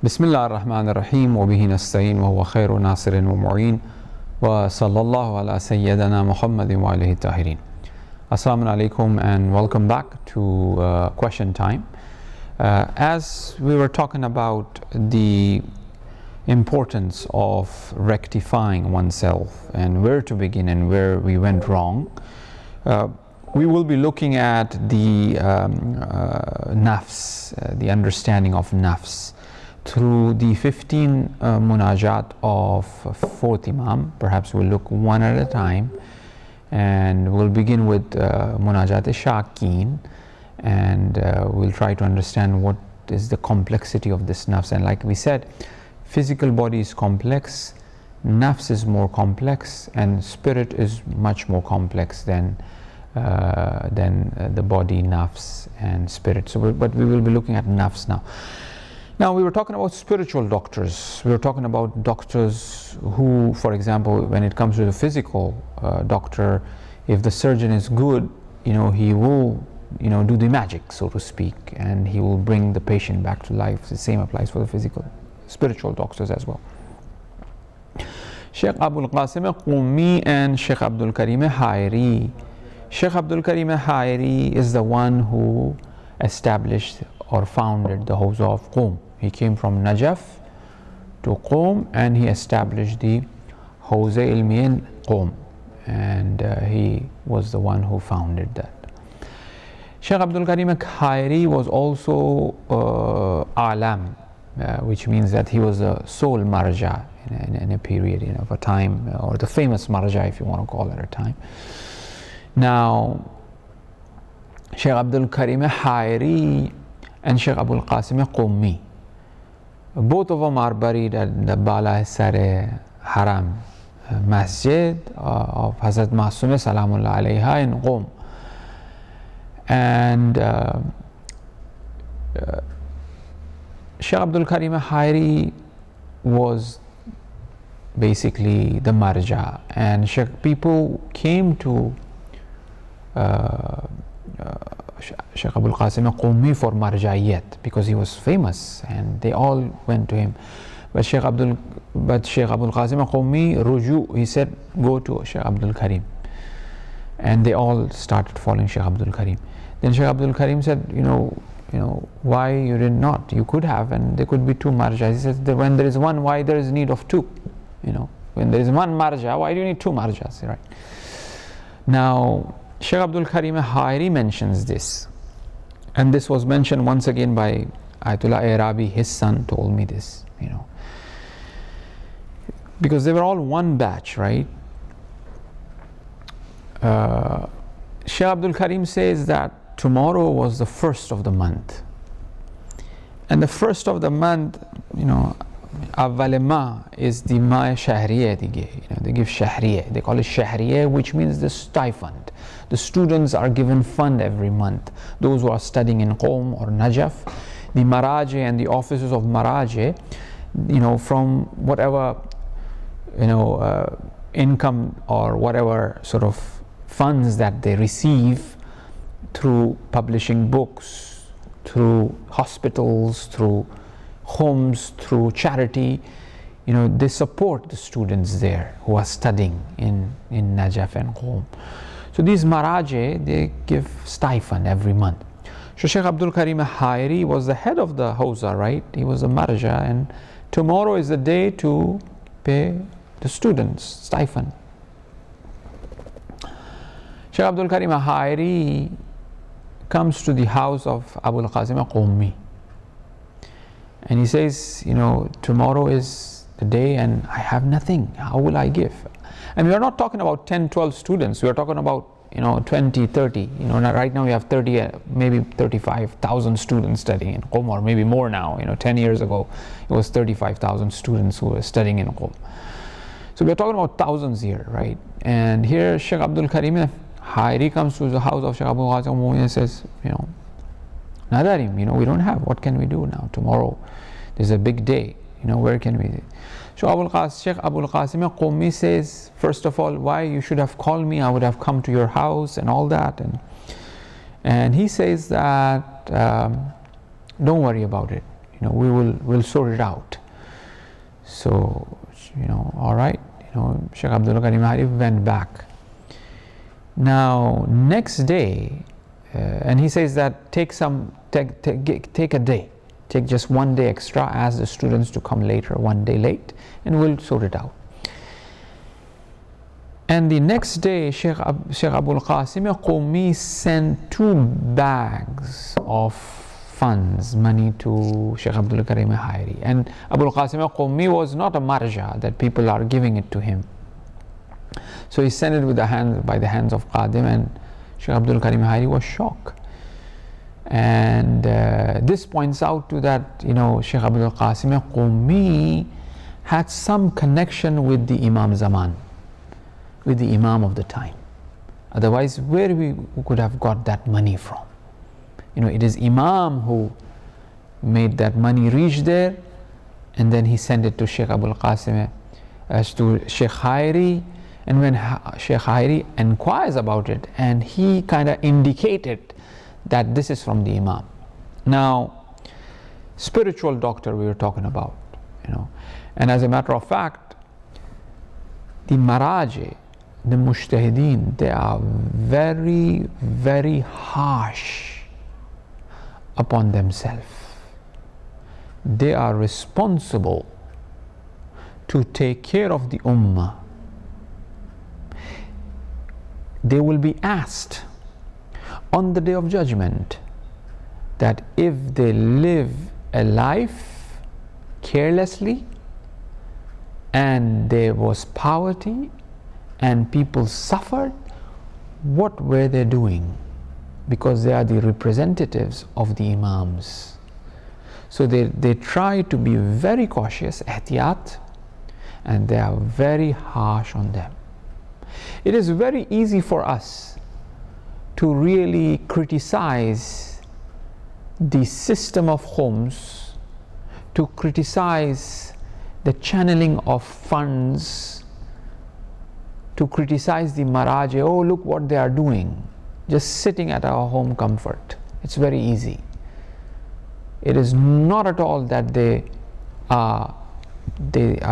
بسم الله الرحمن الرحيم وبه نستعين وهو خير ناصر ومعين وصلى الله على سيدنا محمد وآله الطاهرين. Assalamu alaikum and welcome back to question time. As we were talking about the importance of rectifying oneself and where to begin and where we went wrong, we will be looking at the nafs, the understanding of nafs, through the 15 munajat of fourth Imam. Perhaps we'll look one at a time, and we'll begin with munajat al-shaqeen, and we'll try to understand what is the complexity of this nafs. And like we said, physical body is complex, nafs is more complex, and spirit is much more complex than the body, nafs and spirit. So but we will be looking at nafs now. Now, we were talking about spiritual doctors. We were talking about doctors who, for example, when it comes to the physical doctor, if the surgeon is good, he will, do the magic, so to speak, and he will bring the patient back to life. The same applies for the spiritual doctors as well. Sheikh Abul Qasim Qumi and Sheikh Abdul Karim Hairi. Sheikh Abdul Karim Hairi is the one who established or founded the Hawza of Qum. He came from Najaf to Qum and he established the Hawza Ilmi in Qum, and he was the one who founded that. Sheikh Abdul Karim Khairi was also Alam, which means that he was a sole marja in a period of a time, or the famous marja, if you want to call it a time. Now, Sheikh Abdul Karim Hairi and Sheikh Abul Qasim Qummi, both of them are buried at the Bala Sare Haram Masjid of Hazrat Masumeh Salamullah Alayha in Qum. And Sheikh Abdul Karim Hairi was basically the marja, and people came to Sheikh Abul Qasim Qummi for marjaiyat because he was famous and they all went to him. But Sheikh Abul Qasim Qummi ruju, he said, go to Sheikh Abdul Karim, and they all started following Sheikh Abdul Karim. Then Sheikh Abdul Karim said, why you did not? You could have, and there could be two marjas. He said that when there is one, why there is need of two? When there is one marja, why do you need two marjas? Right? Now, Sheikh Abdul Karim Hairi mentions this, and this was mentioned once again by Ayatollah Arabi. His son told me this, because they were all one batch, right? Sheikh Abdul Karim says that tomorrow was the first of the month, and the first of the month, Awwal Ma is the Ma Shahriya they give Shahriya, they call it Shahriya, which means the stipend. The students are given fund every month, those who are studying in Qom or Najaf. The Maraje and the officers of Maraje, from whatever income or whatever sort of funds that they receive through publishing books, through hospitals, through homes, through charity, they support the students there who are studying in Najaf and Qom. So these Maraje, they give stipend every month. So Sheikh Abdul Karim Hairi was the head of the Hawza, right? He was a Marja, and tomorrow is the day to pay the students stipend. Sheikh Abdul Karim Hairi comes to the house of Abul Qasim Qummi, and he says, tomorrow is the day and I have nothing. How will I give? And we are not talking about 10, 12 students. We are talking about 20, 30. Right now we have 30, maybe 35,000 students studying in Qom, or maybe more now. 10 years ago it was 35,000 students who were studying in Qom. So we are talking about thousands here, right? And here Sheikh Abdul Karim Hairi comes to the house of Sheikh Abul Qasim and says, Nadarim, we don't have. What can we do now? Tomorrow there's a big day. Where can we? So Sheikh Abul Qasim Qummi says, first of all, why you should have called me, I would have come to your house and all that. And he says that don't worry about it. we'll sort it out. So, all right, Sheikh Abdul Karim Hari went back. Now, next day, and he says that take a day, take just one day extra, ask the students to come later, one day late, and we'll sort it out. And the next day, Sheikh Abul Qasim Qumi sent 2 bags of funds, money to Sheikh Abdul Karim Hairi. And Abul Qasim Qumi was not a marja that people are giving it to him. So he sent it by the hands of Qadim, and Sheikh Abdul Karim Hairi was shocked. And this points out to that, Sheikh Abdul Qasim Qumi had some connection with the Imam Zaman, with the Imam of the time. Otherwise, where we could have got that money from? It is Imam who made that money reach there, and then he sent it to Sheikh Abul Qasim, to Sheikh Hairi. And when Sheikh Hairi inquires about it, and he kind of indicated that this is from the Imam. Now, spiritual doctor we were talking about, and as a matter of fact, the Maraji, the Mujtahideen, they are very, very harsh upon themselves. They are responsible to take care of the Ummah. They will be asked on the Day of Judgment that if they live a life carelessly and there was poverty and people suffered, what were they doing? Because they are the representatives of the Imams. So they try to be very cautious, ihtiyat, and they are very harsh on them. It is very easy for us to really criticize the system of khums, to criticize the channeling of funds, to criticize the Maraji. Oh, look what they are doing, just sitting at our home comfort. It's very easy. It is not at all that they are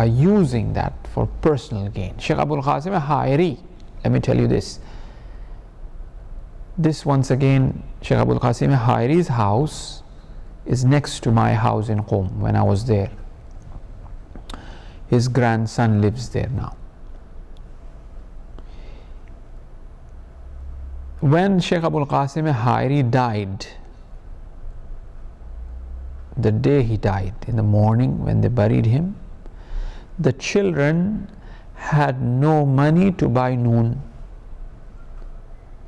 using that for personal gain. Sheikh Abul Qasim Hairi, let me tell you this. This once again, Sheikh Abul Qasim Hairi's house is next to my house in Qom when I was there. His grandson lives there now. When Sheikh Abul Qasim Hairi died, the day he died, in the morning when they buried him, the children had no money to buy noon.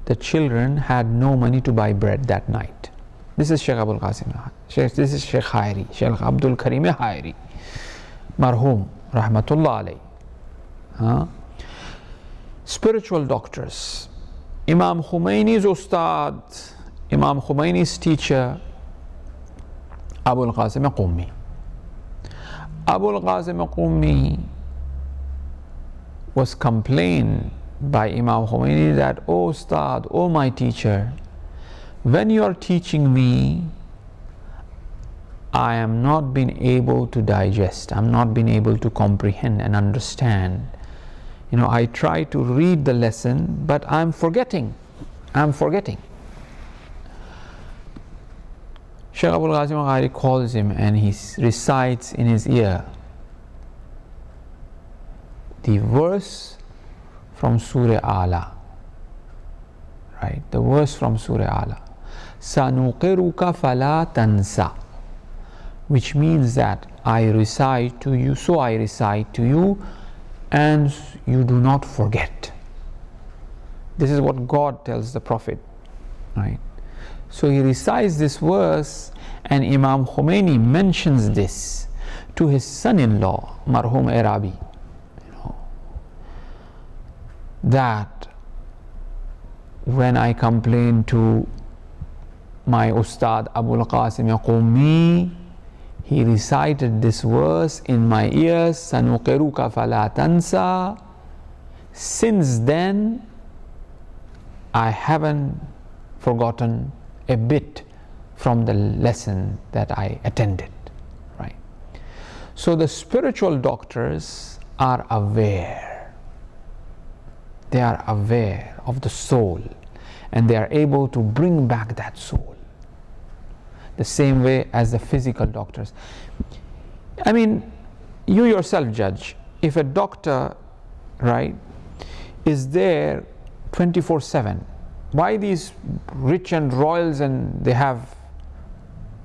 The children had no money to buy bread that night. This is Sheikh Abul Qasim. This is Sheikh Hairi, Sheikh Abdul Karim Hairi, marhum, rahmatullah alayh. Spiritual doctors. Imam Khomeini's ustad, Imam Khomeini's teacher, Abul Qasim Qumi. Abul Qasim Qumi was complained by Imam Khomeini that, oh Ustad, oh my teacher, when you are teaching me, I am not being able to digest, I'm not being able to comprehend and understand. I try to read the lesson, but I'm forgetting. Sheikh Abul Qasim Hairi calls him and he recites in his ear the verse from Surah Ala. Right? The verse from Surah Ala. Sanuqiruka fala tansa. Which means that I recite to you, so I recite to you, and you do not forget. This is what God tells the Prophet. Right? So he recites this verse, and Imam Khomeini mentions this to his son-in-law, marhum Arabi, that when I complained to my Ustad Abul Qasim Qumi, he recited this verse in my ears, Sanuqiruka fala tansa. Since then, I haven't forgotten a bit from the lesson that I attended. So the spiritual doctors are aware. They are aware of the soul, and they are able to bring back that soul. The same way as the physical doctors. I mean, you yourself judge. If a doctor, right, is there 24/7, why these rich and royals and they have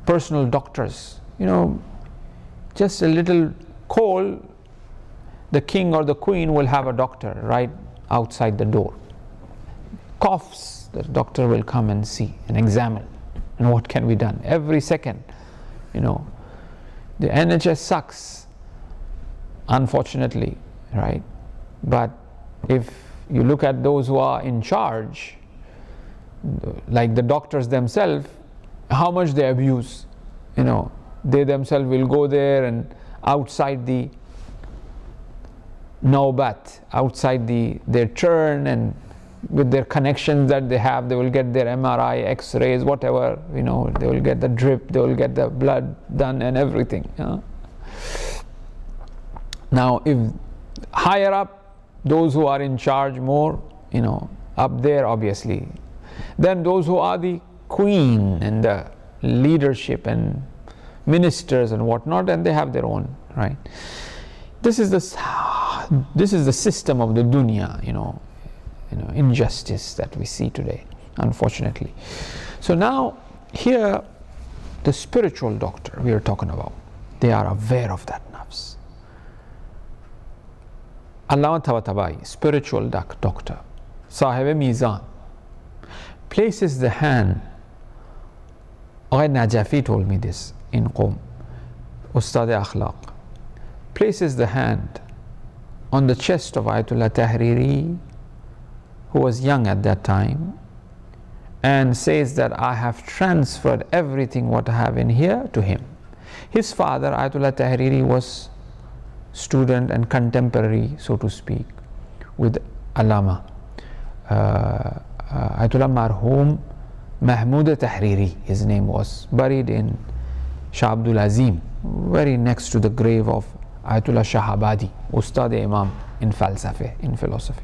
personal doctors? Just a little cold, the king or the queen will have a doctor right outside the door. Coughs, the doctor will come and see and examine. And what can be done? Every second, the NHS sucks, unfortunately, right? But if you look at those who are in charge, like the doctors themselves, how much they abuse, they themselves will go there and outside the Naubat, outside their turn, and with their connections that they have, they will get their MRI, X-rays, whatever, they will get the drip, they will get the blood done and everything. Now, if higher up, those who are in charge more, up there obviously, then those who are the queen and the leadership and ministers and whatnot, and they have their own, right? This is the system of the dunya, injustice that we see today, unfortunately. So now here, the spiritual doctor we are talking about, they are aware of that nafs. Allama Tabatabai, spiritual doctor, Sahib Mizan, places the hand. Aghay Najafi told me this in Qom, Ustad Akhlaq, places the hand on the chest of Ayatollah Tahriri, who was young at that time, and says that I have transferred everything what I have in here to him. His father, Ayatollah Tahriri, was student and contemporary, so to speak, with Allama Ayatollah Marhum Mahmud Tahriri, his name was, buried in Shah Abdul Azim, very next to the grave of Ayatollah Shahabadi, Ustad Imam in falsafa, in philosophy.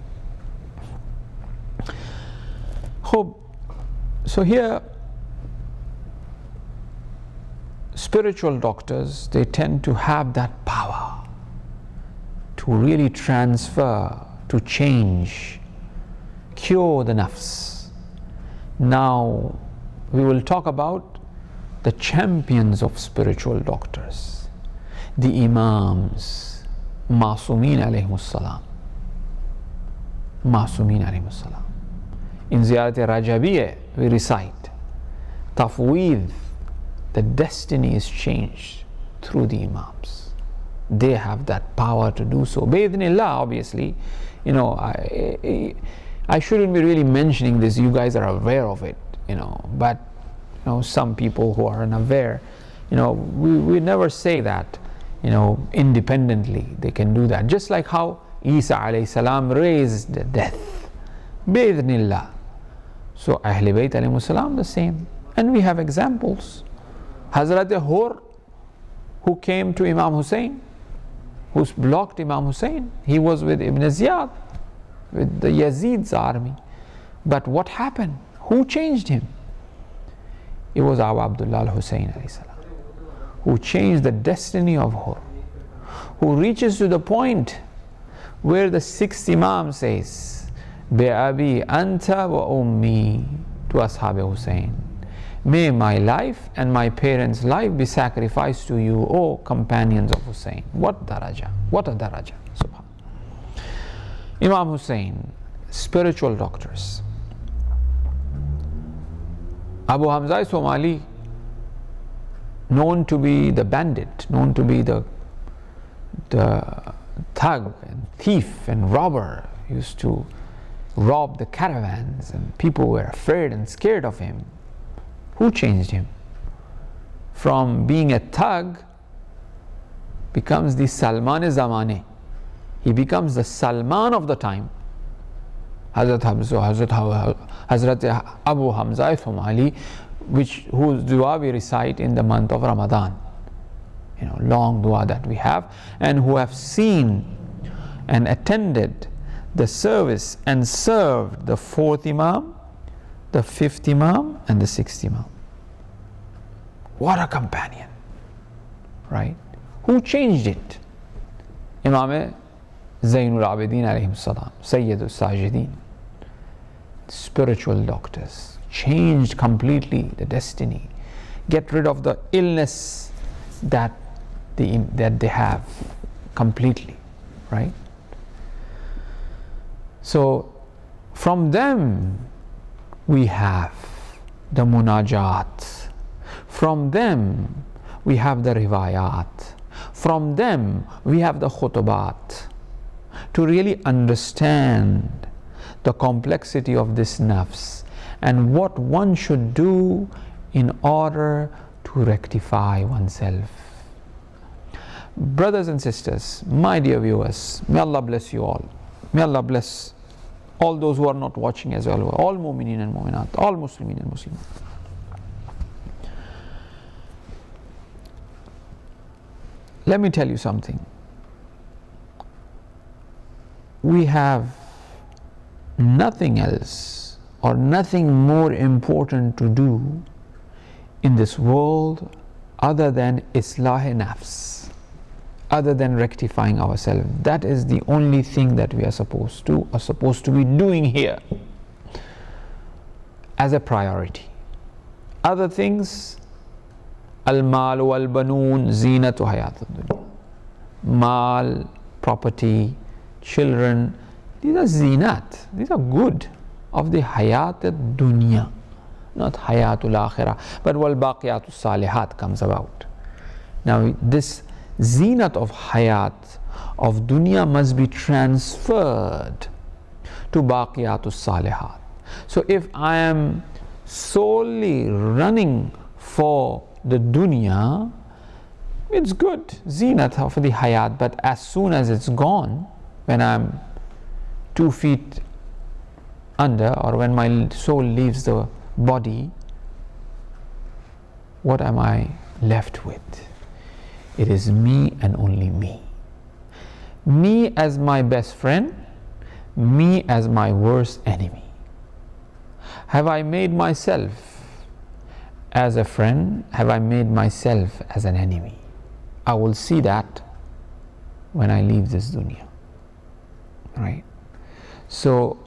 So here, spiritual doctors, they tend to have that power to really transfer, to change, cure the nafs. Now, we will talk about the champions of spiritual doctors, the Imams, Masumin alayhimus salam. Masumin alayhimus salam. In Ziyarat Rajabiyya, we recite, Tafweed, the destiny is changed through the Imams. They have that power to do so. Bi'idhnillah, obviously, I shouldn't be really mentioning this, you guys are aware of it, but some people who are unaware, we never say that, independently they can do that. Just like how Isa alayhi salam raised death, bi'idhnillah. So Ahl Bayt alayhi salam the same. And we have examples. Hazrat Hur, who came to Imam Hussein, who blocked Imam Hussein, he was with Ibn Ziyad, with the Yazid's army. But what happened? Who changed him? It was Abu Abdullah al-Hussein alayhi salam, who changed the destiny of Hur, who reaches to the point where the sixth Imam says, Bi'abi anta wa ummi, to Ashab Hussein, may my life and my parents' life be sacrificed to you, O companions of Hussein. What daraja, what a daraja, subhan. Imam Hussein, spiritual doctors. Abu Hamza Somali, known to be the bandit, known to be the thug and thief and robber, used to rob the caravans and people were afraid and scared of him. Who changed him? From being a thug, becomes the Salman-e-Zamane. He becomes the Salman of the time. Hazrat Abu Hamza Somali, whose dua we recite in the month of Ramadan. long dua that we have, and who have seen and attended the service and served the 4th Imam, the 5th Imam, and the 6th Imam. What a companion, right? Who changed it? Imam Zainul Abidin alayhi salam, Sayyidul Sajidin. Spiritual doctors changed completely the destiny. Get rid of the illness that they have completely, right? So from them we have the munajat, from them we have the riwayat, from them we have the khutubat. To really understand the complexity of this nafs and what one should do in order to rectify oneself. Brothers and sisters, my dear viewers, may Allah bless you all. May Allah bless all those who are not watching as well, all mu'mineen and mu'minat, all Muslimin and Muslimat. Let me tell you something. We have nothing else or nothing more important to do in this world other than islah nafs, other than rectifying ourselves. That is the only thing that we are supposed to be doing here as a priority. Other things, al-mal wal-banoon zinatu hayat ad-dunya. Mal, property, children, these are zinat, these are good of the hayat ad-dunya, not hayatul akhirah. But wal baqiyatu salihat comes about. Now this zinat of hayat of dunya must be transferred to baqiyatu salihat. So if I am solely running for the dunya, it's good, zinat for the hayat, but as soon as it's gone, when I'm 2 feet under, or when my soul leaves the body, what am I left with? It is me and only me. Me as my best friend, me as my worst enemy. Have I made myself as a friend? Have I made myself as an enemy? I will see that when I leave this dunya. Right? So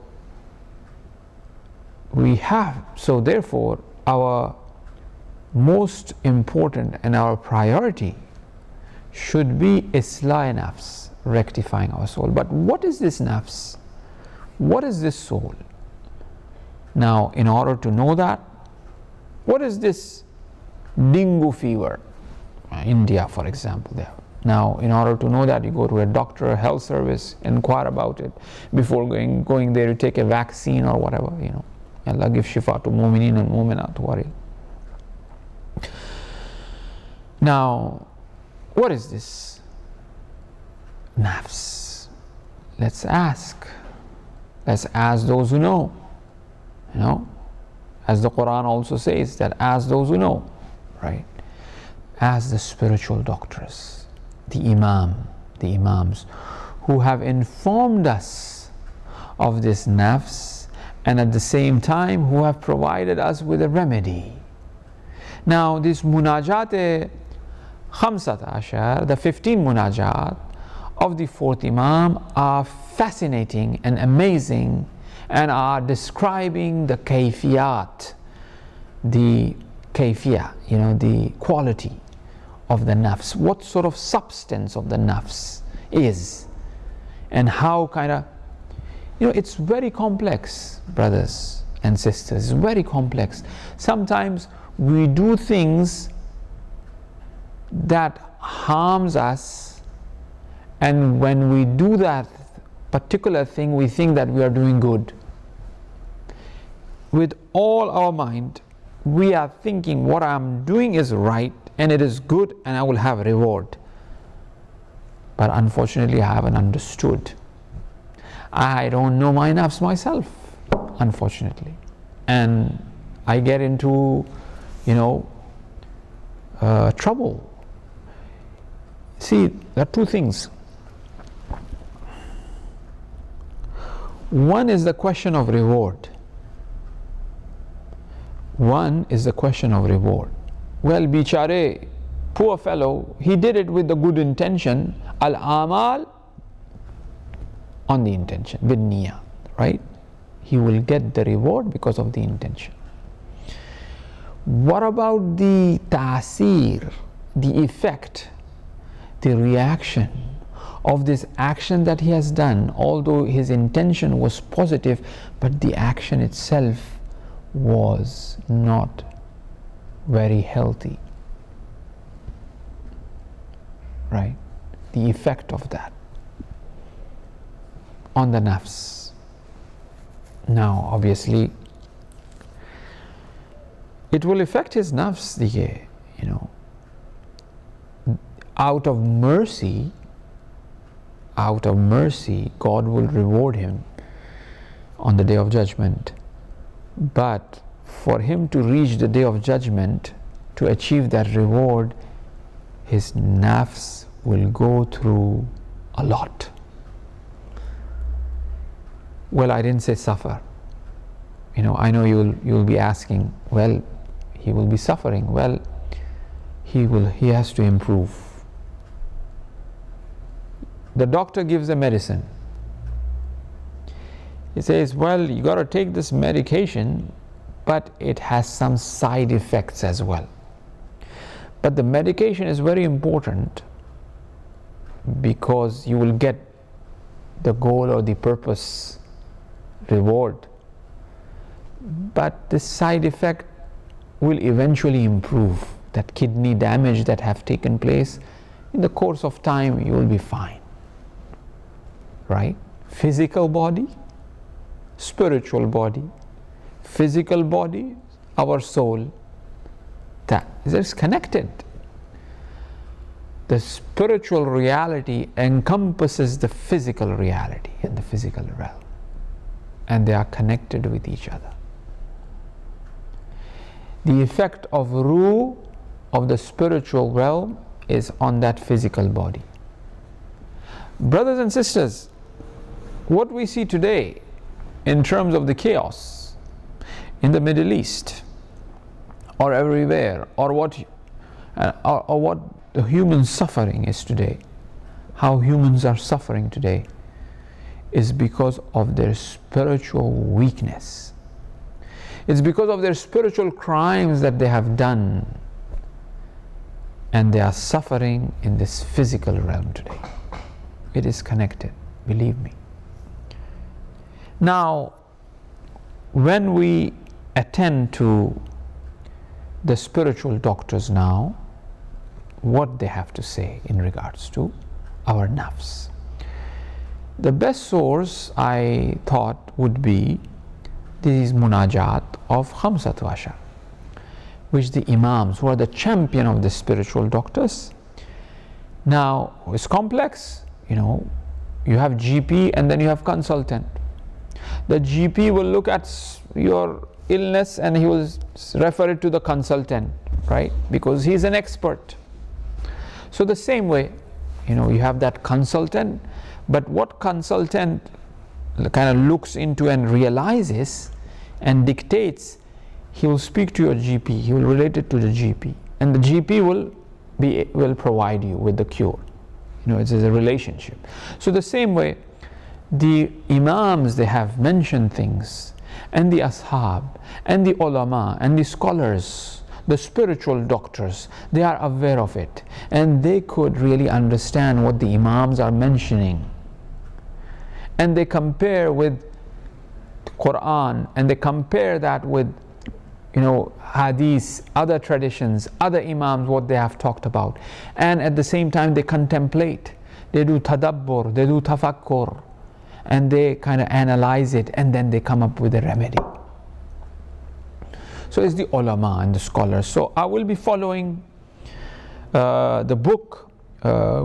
therefore our most important and our priority should be islah nafs, rectifying our soul. But what is this nafs? What is this soul? Now, in order to know that, what is this dengue fever? India, for example, there. Now, in order to know that, you go to a doctor, a health service, inquire about it before going there to take a vaccine or whatever, Allah give shifa to mu'mineen and mu'minat who are ill. Now, what is this nafs? Let's ask those who know. As the Quran also says, that ask those who know, right? Ask the spiritual doctors, the imams who have informed us of this nafs, and at the same time who have provided us with a remedy. Now this munajat khamsat ashar, the 15 munajat of the 4th Imam, are fascinating and amazing, and are describing the kayfiyat, the quality of the nafs, what sort of substance of the nafs is, and how it's very complex, brothers and sisters, it's very complex. Sometimes we do things that harms us, and when we do that particular thing, we think that we are doing good. With all our mind, we are thinking what I'm doing is right and it is good and I will have a reward. But unfortunately, I haven't understood. I don't know my nafs myself, unfortunately. And I get into, trouble. See, there are two things. One is the question of reward. One is the question of reward. Well, bichare, poor fellow, he did it with the good intention. Al-amal, on the intention, with niyyah, right? He will get the reward because of the intention. What about the ta'asir, the effect, the reaction of this action that he has done? Although his intention was positive, but the action itself was not very healthy, right? The effect of that on the nafs. Now, obviously, it will affect his nafs, out of mercy, God will reward him on the day of judgment. But for him to reach the day of judgment, to achieve that reward, his nafs will go through a lot. Well, I didn't say suffer. I know you'll be asking, well, he will be suffering. Well, he has to improve. The doctor gives a medicine. He says, well, you got to take this medication, but it has some side effects as well. But the medication is very important because you will get the goal or the purpose, reward. But the side effect will eventually improve. That kidney damage that have taken place, in the course of time you will be fine. Right? Physical body, spiritual body. Physical body, our soul, that is connected. The spiritual reality encompasses the physical reality in the physical realm, and they are connected with each other. The effect of ruh of the spiritual realm is on that physical body. Brothers and sisters, what we see today in terms of the chaos in the Middle East or everywhere, or what the human suffering is today, how humans are suffering today, is because of their spiritual weakness. It's because of their spiritual crimes that they have done, and they are suffering in this physical realm today. It is connected, believe me. Now, when we attend to the spiritual doctors now, what they have to say in regards to our nafs. The best source I thought would be these munajat of Khamsatu Ashar, which the imams, who are the champion of the spiritual doctors. Now, it's complex, you have GP and then you have consultant. The GP will look at your illness and he will refer it to the consultant, right? Because he's an expert. So the same way, you have that consultant, but what consultant kind of looks into and realizes and dictates, he will speak to your GP, he will relate it to the GP, and the GP will provide you with the cure. It's a relationship. So the same way, the imams, they have mentioned things, and the ashab, and the ulama, and the scholars, the spiritual doctors, they are aware of it, and they could really understand what the imams are mentioning, and they compare with Quran, and they compare that with hadith, other traditions, other imams, what they have talked about, and at the same time they contemplate, they do tadabbur, they do tafakkur, and they kind of analyze it, and then they come up with a remedy. So it's the ulama and the scholars. So I will be following the book,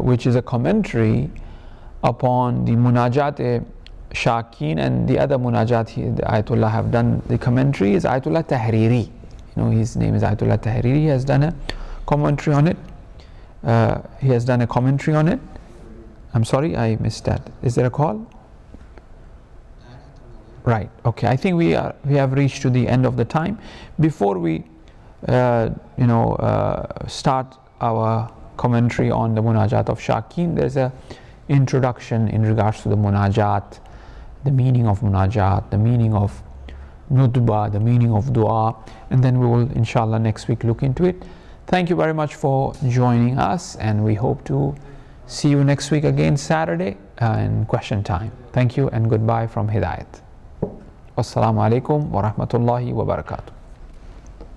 which is a commentary upon the Munajat Shakeen, and the other Munajat the Ayatollah have done. The commentary is Ayatollah Tahriri. His name is Ayatollah Tahriri. He has done a commentary on it, he has done a commentary on it. I'm sorry, I missed that. Is there a call? Right. Okay. I think we have reached to the end of the time. Before we start our commentary on the munajat of Shakeen, there's a introduction in regards to the munajat, the meaning of munajat, the meaning of nudba, the meaning of dua, and then we will inshallah next week look into it. Thank you very much for joining us, and we hope to see you next week again, Saturday, in question time. Thank you and goodbye from Hidayat. Wassalamu alaikum wa rahmatullahi wa barakatuh.